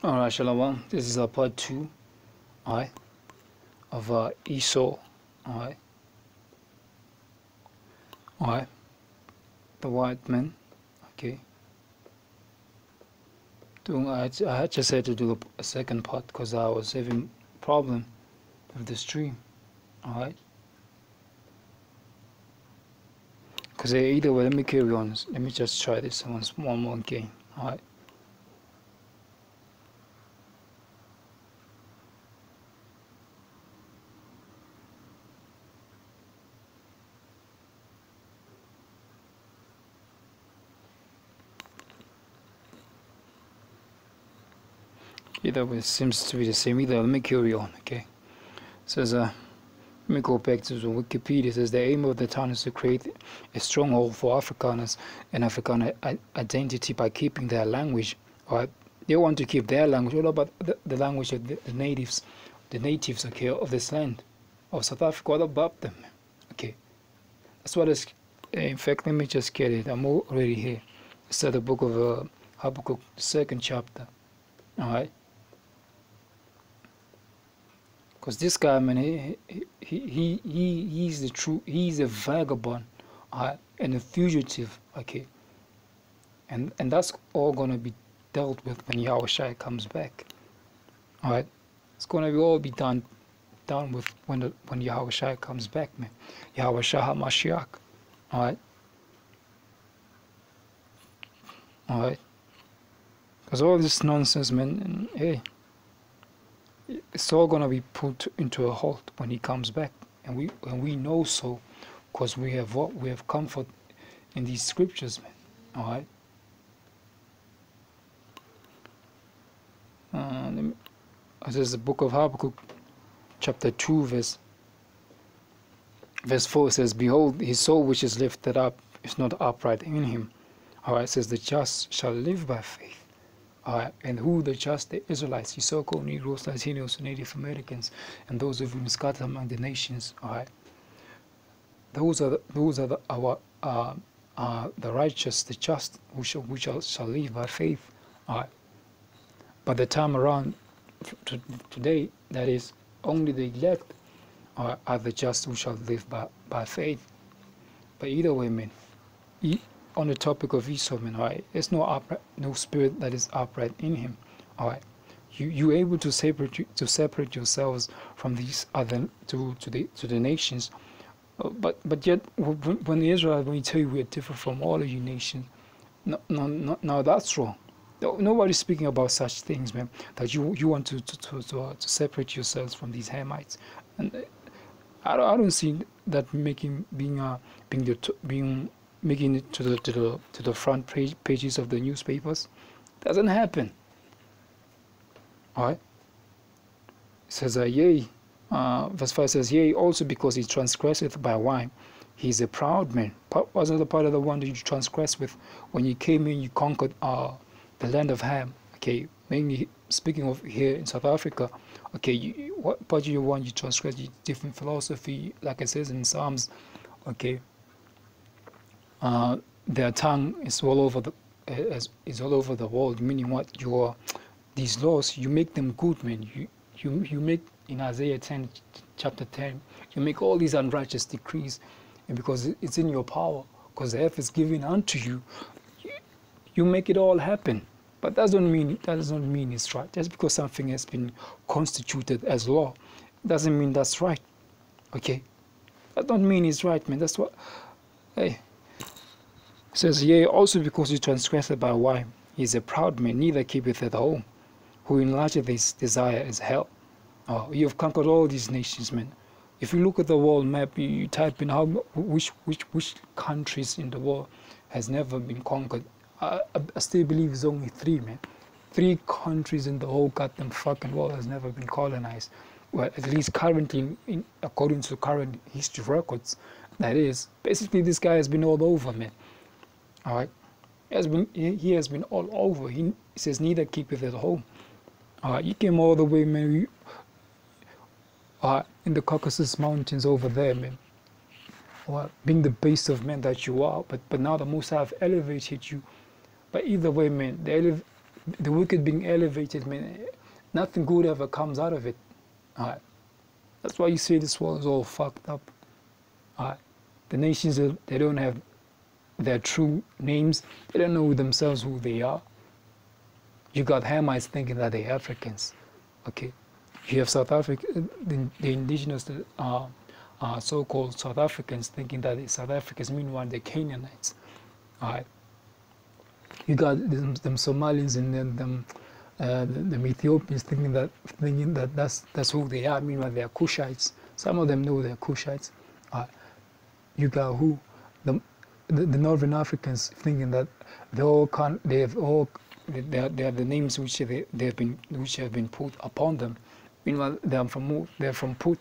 Alright, Shalom. This is part 2, alright, of Esau, alright, the white man, okay. I just had to do a second part because I was having problem with the stream, alright. Because either way, let me carry on. Let me just try this one more again, alright. Either way, it seems to be the same. Either, let me carry on, okay. It says, let me go back to the Wikipedia. It says the aim of the town is to create a stronghold for Afrikaners and African identity by keeping their language. Alright, they want to keep their language. What about the language of the natives, okay, of this land, of South Africa? What about them? Okay, that's what is. In fact, let me just get it. I'm already here. It's at the book of Habakkuk, the 2nd chapter. Alright. Because this guy, man, he's the true, he's a vagabond, and a fugitive, okay, and that's all gonna be dealt with when Yahawashi comes back, all right. It's gonna all be done with when Yahawashi comes back, man. Yahawashi HaMashiach, all right. Because all this nonsense, man, hey. It's all gonna be put into a halt when he comes back, and we know so, because we have comfort in these scriptures, man. All right. This is the book of Habakkuk, chapter 2, verse 4 says, "Behold, his soul which is lifted up is not upright in him." All right. It says, "The just shall live by faith." And who the just? The Israelites, the so-called Negroes, Latinos, Native Americans, and those of whom scattered among the nations. All right, those are the righteous, the just, who shall live by faith. All right, but the time around today, that is only the elect are the just who shall live by faith. But either way, man. On the topic of Esau, man, all right, there's no spirit that is upright in him, all right. You're able to separate yourselves from these other to the nations, but yet when Israel, when we tell you we are different from all of you nations, no, that's wrong. Nobody's speaking about such things, man. That you want to separate yourselves from these Hamites, and I don't see that making it to the front pages of the newspapers. Doesn't happen. All right. It says, "Yea," verse 5 says, "Yea, also because he transgresseth by wine, he is a proud man." Wasn't the part of the one that you transgressed with when you came in? You conquered the land of Ham. Okay, mainly speaking of here in South Africa. Okay, what part of your one you transgress? Different philosophy, like it says in Psalms. Okay. Their tongue is all over the world, meaning what? These laws, you make them good, man. You make, in Isaiah 10, chapter 10, you make all these unrighteous decrees, and because it's in your power, because the earth is given unto you, you make it all happen. But that doesn't mean it's right. Just because something has been constituted as law, doesn't mean that's right. Okay, that don't mean it's right, man. That's what. Hey. It says, "Yea, also because he transgressed by wine, he is a proud man, neither keepeth at home, who enlargeth his desire is hell." Oh, you have conquered all these nations, man. If you look at the world map, you type in which countries in the world has never been conquered. I still believe it's only 3, man. 3 countries in the whole goddamn fucking world has never been colonized. Well, at least currently, according to current history records, that is. Basically, this guy has been all over, man. All right, he has been all over. He says, "Neither keepeth at home." All right, you came all the way, man. In the Caucasus Mountains over there, man. Being the base of man that you are, but now the Most High have elevated you. But either way, man, the wicked being elevated, man, nothing good ever comes out of it. Alright. That's why you see this world is all fucked up. Alright. The nations, they don't have their true names. They don't know themselves who they are. You got Hamites thinking that they're Africans. Okay. You have South Africa, the indigenous, so-called South Africans thinking that they're South Africans. Meanwhile, they're Canaanites. Alright. You got them Somalians and then them Ethiopians thinking that that's who they are. Meanwhile, they are Cushites. Some of them know they're Cushites. You got the Northern Africans thinking that they are the names which have been put upon them. Meanwhile, they're from Put.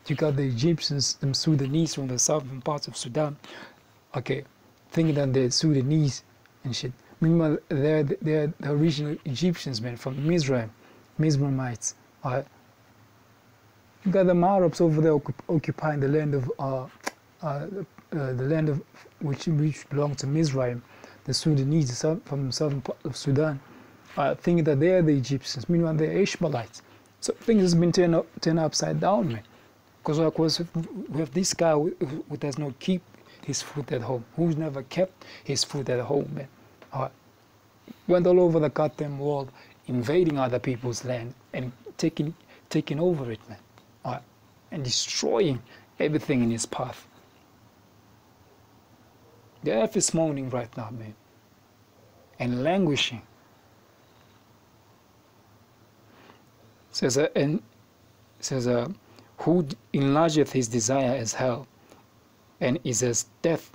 You got the Egyptians, them Sudanese from the southern parts of Sudan. Okay, thinking that they're Sudanese and shit. Meanwhile, they're the original Egyptians, man, from Mizraim, Mizraimites. You got the Arabs over there occupying the land of which belongs to Mizraim, the Sudanese from the southern part of Sudan, thinking that they are the Egyptians. Meanwhile, they're Ishmaelites. So things has been turned upside down, man. Because of course, we have this guy who does not keep his food at home, who's never kept his food at home, man. Went all over the goddamn world, invading other people's land and taking over it, man. And destroying everything in his path. The earth is moaning right now, man, and languishing. Says who enlargeth his desire as hell, and is as death,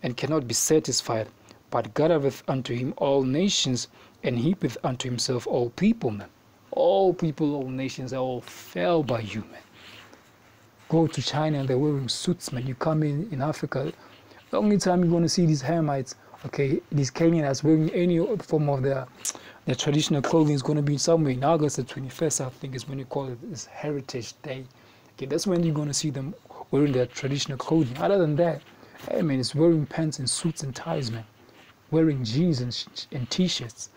and cannot be satisfied, but gathereth unto him all nations, and heapeth unto himself all people, man. All people, all nations are all fell by you, man. Go to China and they're wearing suits, man. You come in Africa, the only time you're going to see these Hamites, okay, these Canaanites wearing any form of their traditional clothing is going to be somewhere in August the 21st, I think is when you call it this Heritage Day. Okay, that's when you're going to see them wearing their traditional clothing. Other than that, hey, man, it's wearing pants and suits and ties, man. Wearing jeans and T-shirts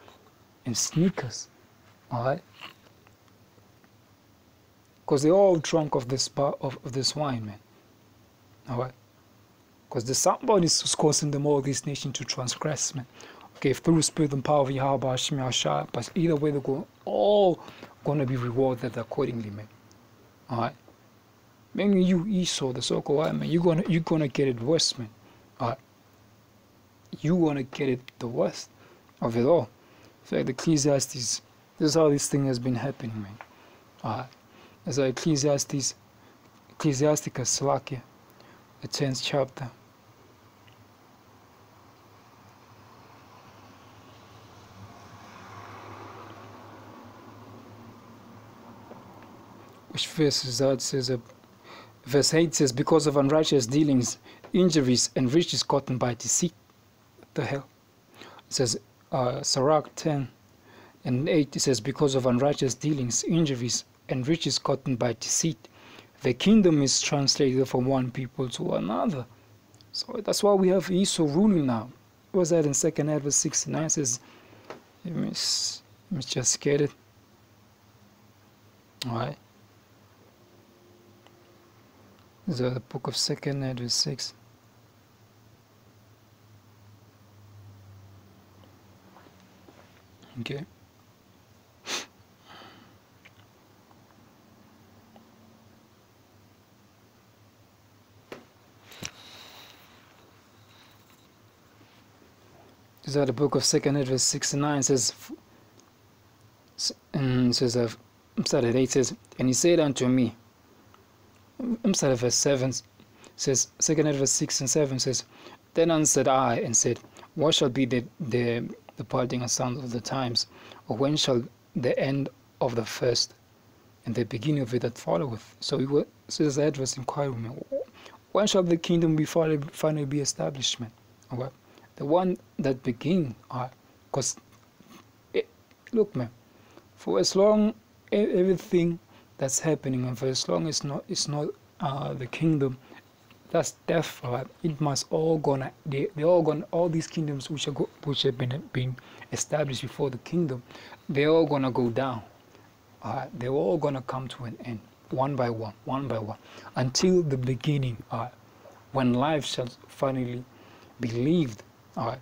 and sneakers, all right? Because they're all drunk of this wine, man. All right? Because somebody is causing them, all these nations, to transgress, man. Okay, through spirit and power of Yahawah, but either way, they're all going to be rewarded accordingly, man. All right? Mainly you, Esau, the so-called white man, you're gonna get it worse, man. All right? You're going to get it the worst of it all. In fact, Ecclesiastes, this is how this thing has been happening, man. All right? As Ecclesiasticus, Slakia, the 10th chapter. Which verse is that? It says, verse 8 says, because of unrighteous dealings, injuries, and riches gotten by deceit. What the hell? It says, Sirach 10 and 8, it says, because of unrighteous dealings, injuries, and riches gotten by deceit, the kingdom is translated from one people to another. So that's why we have Esau ruling now. What was that in 2nd Edward 69? It says, let me just get it. Alright. This is the book of 2nd Edward 6. Okay. This is the book of 2nd Edward 6:9 says, and says, I'm sorry, 8 says, and he said unto me, I'm sorry, verse 7 says, 2nd Edward 6:7 says, then answered I and said, what shall be the parting asunder of the times, or when shall the end of the first and the beginning of it that followeth? So he says Edward's inquiring, when shall the kingdom be finally be established, man? Well, the one that begin, because look, man, for as long everything that's happening, and for as long it's not the kingdom That's death, all right? It must all gonna, they all gonna, all these kingdoms which have been established before the kingdom, they're all gonna go down, all right? They're all gonna come to an end, one by one, until the beginning, all right? When life shall finally be lived, all right?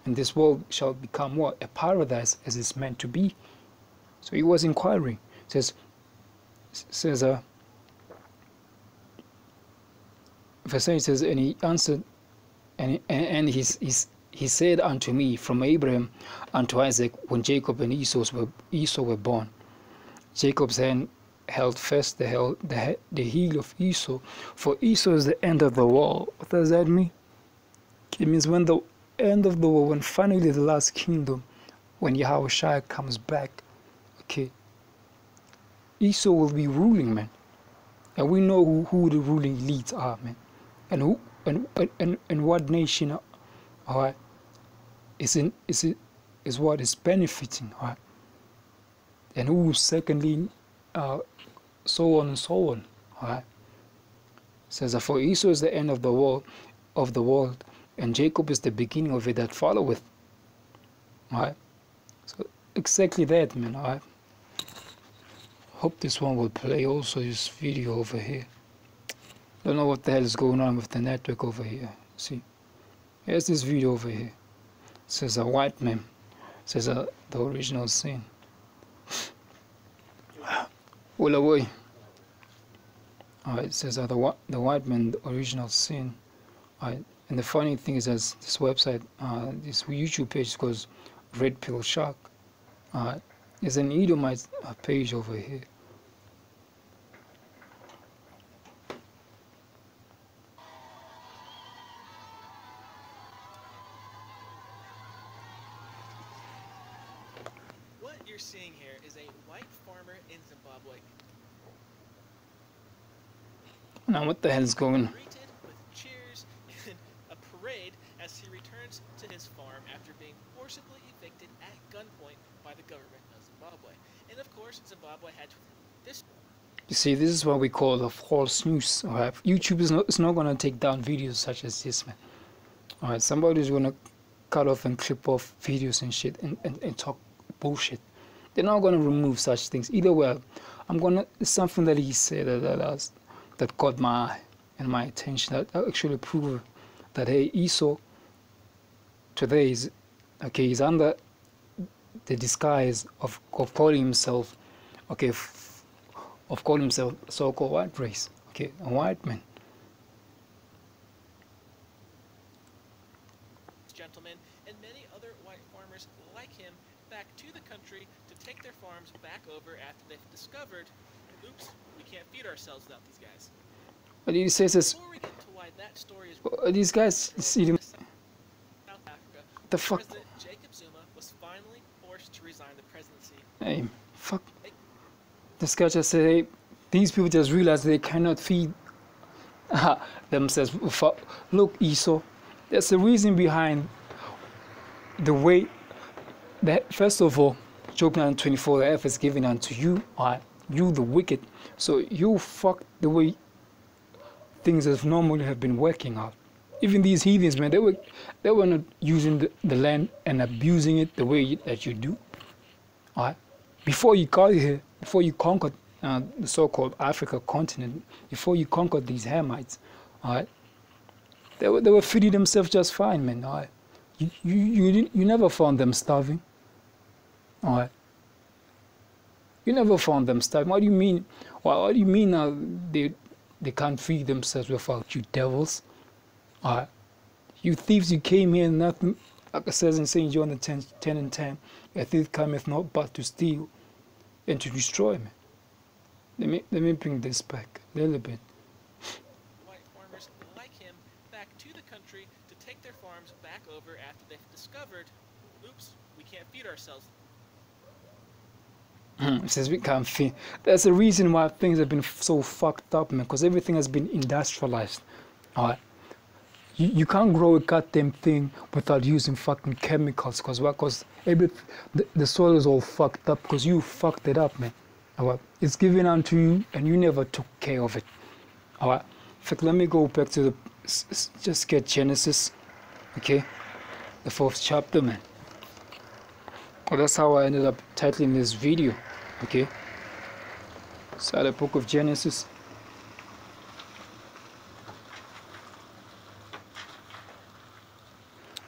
And this world shall become what? A paradise as it's meant to be. So he was inquiring. It says, verse 8 says, and he answered, and he said unto me, from Abraham unto Isaac, when Jacob and Esau were born. Jacob's hand held fast the heel of Esau, for Esau is the end of the world. What does that mean? It means when the end of the world, when finally the last kingdom, when Yahawashi comes back, okay, Esau will be ruling, man. And we know who the ruling elites are, man. And who and what nation, all right, is what is benefiting, all right. And who secondly, so on and so on, all right. It says that for Esau is the end of the world, and Jacob is the beginning of it that followeth. All right. So exactly that, man. All right. Hope this one will play also this video over here. Don't know what the hell is going on with the network over here. See, here's this video over here. It says a white man. It says the original sin. All away. Alright, it says the white man, the original sin. Alright, and the funny thing is that this website, this YouTube page goes Red Pill Shark. Alright, there's an Edomite page over here. What you're seeing here is a white farmer in Zimbabwe. Now what the hell is going on? Greeted with cheers and a parade as he returns to his farm after being forcibly evicted at gunpoint by the government of Zimbabwe. And of course, Zimbabwe had this. You see, this is what we call the false news. Alright, YouTube is not gonna take down videos such as this, man. Alright, somebody's gonna cut off and clip off videos and shit and talk bullshit. They're not gonna remove such things. Either way, it's something that he said that caught my eye and my attention, that actually proved that hey, Esau today is okay, he's under the disguise of calling himself, okay, of calling himself so-called white race, okay, a white man. Gentleman and many other white farmers like him back to the country to take their farms back over after they've discovered, oops, we can't feed ourselves without these guys. But he says this. Before we get to why that story is These guys, see them. South Africa, The fuck? President Jacob Zuma was finally forced to resign the presidency. Hey, fuck. This guy just said, hey, these people just realized they cannot feed themselves. Look, Esau, there's a reason behind the way that, first of all, Job 9:24, the earth is given unto you, you the wicked. So you fuck the way things as normally have been working out. Even these heathens, man, they were not using the land and abusing it the way that you do. Alright, before you got here, before you conquered the so-called Africa continent, before you conquered these Hamites, alright, they were feeding themselves just fine, man. Alright, you never found them starving. Alright, you never found them starving. What do you mean? What do you mean now? They can't feed themselves without you devils. Alright, you thieves, you came here and nothing, like it says in St. John 10:10, a thief cometh not but to steal and to destroy me. Let me bring this back a little bit. White farmers like him back to the country to take their farms back over after they've discovered, oops, we can't feed ourselves. It says we can't feed. There's a reason why things have been so fucked up, man, because everything has been industrialized. Alright, you can't grow a goddamn thing without using fucking chemicals, because what? Because the soil is all fucked up because you fucked it up, man. Alright, it's given unto you and you never took care of it. Alright, In fact, let me go back to the, just get Genesis, okay, the 4th chapter, man. Well, that's how I ended up titling this video, okay. So the book of Genesis,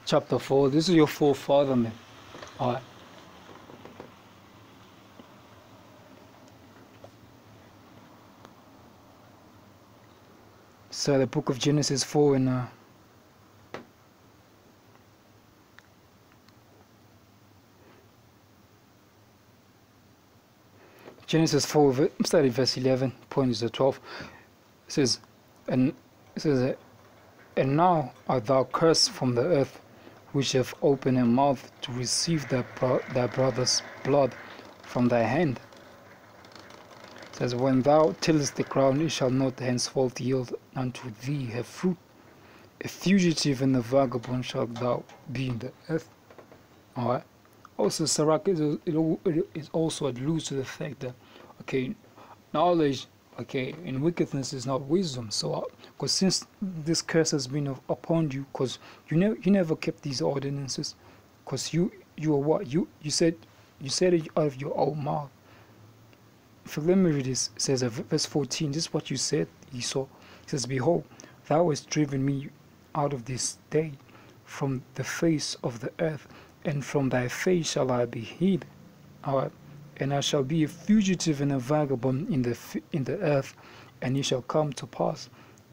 chapter 4. This is your forefather, man. All right. So the book of Genesis 4 and Genesis 4, starting verse 11, point is 12. It says, and now art thou cursed from the earth, which have opened her mouth to receive thy brother's blood from thy hand. It says, when thou tillest the ground, it shall not henceforth yield unto thee her fruit. A fugitive and a vagabond shalt thou be in the earth. Alright. Also, Sirach is also alludes to the fact that, okay, knowledge, okay, and wickedness is not wisdom. So, because since this curse has been upon you, because you never kept these ordinances, because you are what you said it out of your own mouth. If let me read this, it says verse 14, this is what you said, Esau. It says, behold, thou hast driven me out of this day from the face of the earth, and from thy face shall I be hid. And I shall be a fugitive and a vagabond in the earth, and it shall come to pass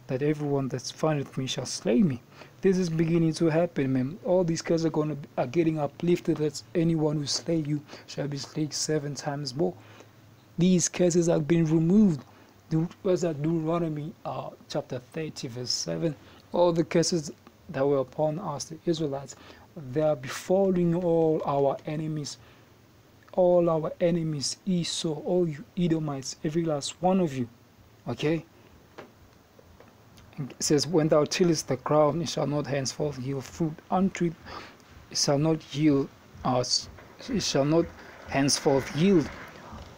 that everyone that findeth me shall slay me. This is beginning to happen, man. All these curses are getting uplifted. That anyone who slay you shall be slain 7 times more. These curses are being removed. What's that? Deuteronomy chapter 30 verse 7. All the curses that were upon us, the Israelites, they are befalling all our enemies, Esau, all you Edomites, every last one of you. Okay? And it says, when thou tillest the ground, it shall not henceforth yield fruit unto it. It shall not yield us. It shall not henceforth yield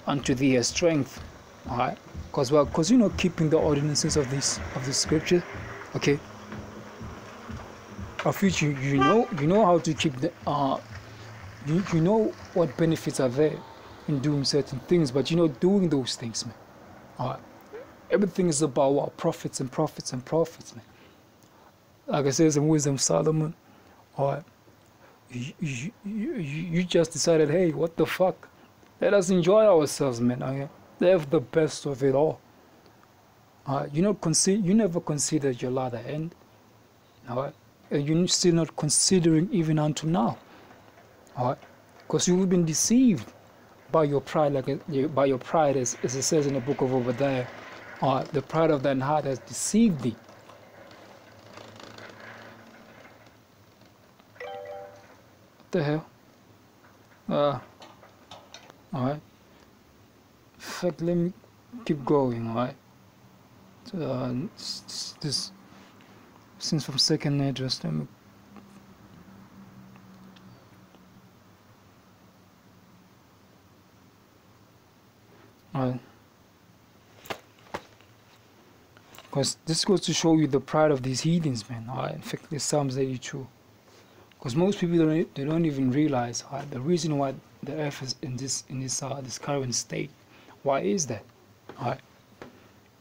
unto thee a strength. Alright? Because you're not keeping the ordinances of this scripture. Okay? Of which you know how to keep the you know what benefits are there in doing certain things, but you're not doing those things, man. Alright. Everything is about what? Prophets and prophets and prophets, man. Like it says in Wisdom of Solomon, alright. You just decided, hey, what the fuck? Let us enjoy ourselves, man. Okay? Have the best of it all. You never considered your latter end. Alright. And you're still not considering even unto now. Alright? Because you've been deceived by your pride, as it says in the book of Obadiah. The pride of thine heart has deceived thee. What the hell? Alright. In fact, let me keep going, alright? So, this since from second address, let me. Alright. Because this goes to show you the pride of these heathens, man. Alright. In fact, this Psalms 82. Because most people don't even realize the reason why the earth is in this current state. Why is that? Alright.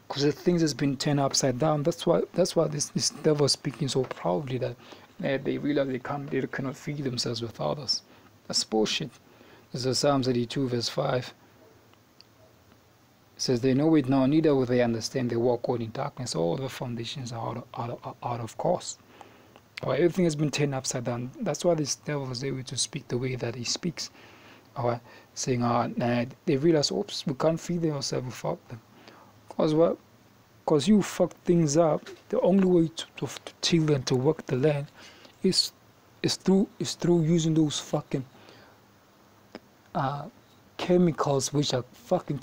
Because the things has been turned upside down. That's why this devil is speaking so proudly that they realize they cannot feed themselves without us. That's bullshit. This is Psalms 82 verse 5. It says, they know it now, neither will they understand. They walk on in darkness. All the foundations are out of course. Alright, everything has been turned upside down. That's why this devil is able to speak the way that he speaks. Alright, saying, they realize, oops, we can't feed ourselves without them. Because what? Because you fuck things up. The only way to till and to work the land is through using those fucking chemicals which are fucking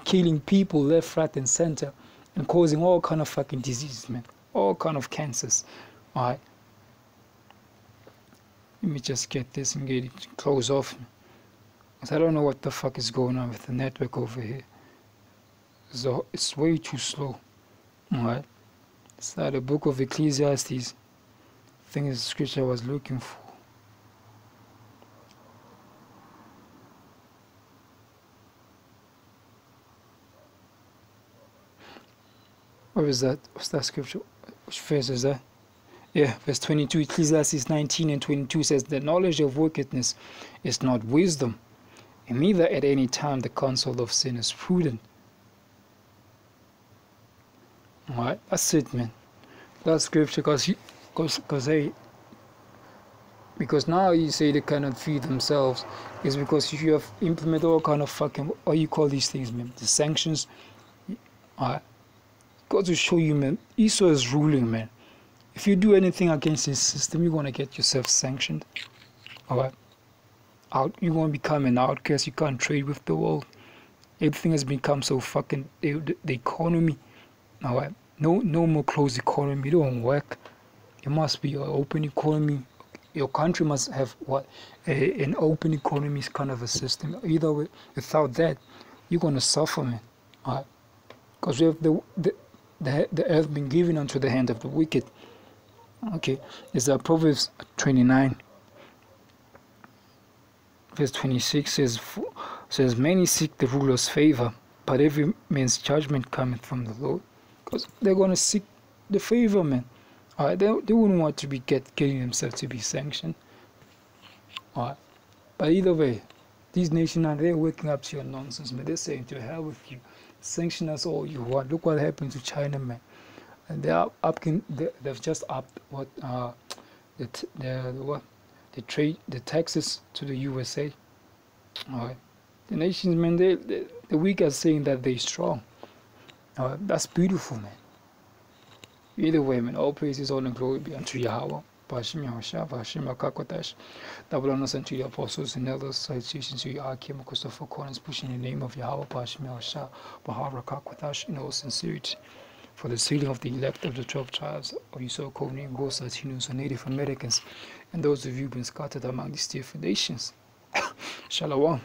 killing people left, right, and center, and causing all kind of fucking diseases, man. All kind of cancers. Alright. Let me just get this and get it close off. Because I don't know what the fuck is going on with the network over here. So it's way too slow. Alright. It's not the book of Ecclesiastes. I think it's the scripture I was looking for. Where is that? What's that scripture? Which verse is that? Yeah, verse 22. Ecclesiastes 19 and 22 says, the knowledge of wickedness is not wisdom, and neither at any time the counsel of sin is prudent. Alright, that's it, man. That's scripture, because now you say they cannot feed themselves, is because if you have implemented all kind of fucking, what you call these things, man, the sanctions. Alright, got to show you, man, Esau is ruling, man. If you do anything against his system, you're gonna get yourself sanctioned. Alright, you're gonna become an outcast. You can't trade with the world. Everything has become so fucking, the economy. Alright, no more closed economy. It don't work. It must be an open economy. Your country must have an open economy kind of a system. Either way, without that, you're gonna suffer, man. Alright, because we have the earth been given unto the hand of the wicked. Okay, it's Proverbs 29, verse 26 says, many seek the ruler's favor, but every man's judgment cometh from the Lord. Because they're gonna seek the favor, man. Alright, they wouldn't want to be getting themselves to be sanctioned. Alright, but either way, these nations are they're waking up to your nonsense, man. They're saying to hell with you, sanction us all you want. Look what happened to China, man. And they've just upped the taxes to the USA. Alright, the nations, man, the weak are saying that they're strong. Alright, that's beautiful, man. Either way, man, all praises, all and glory be unto Yahawah. Hasham Rawchaa Qadash. Double honors unto the apostles and elders, salutations to your Akim, Christopher Corners, pushing in the name of Yahawah, Rawchaa Qadash, in all sincerity. For the sealing of the elect of the 12 tribes of Esau, codenamed NEGROES, Latinos, and Native Americans, and those of you who have been scattered among these different nations. Shalom.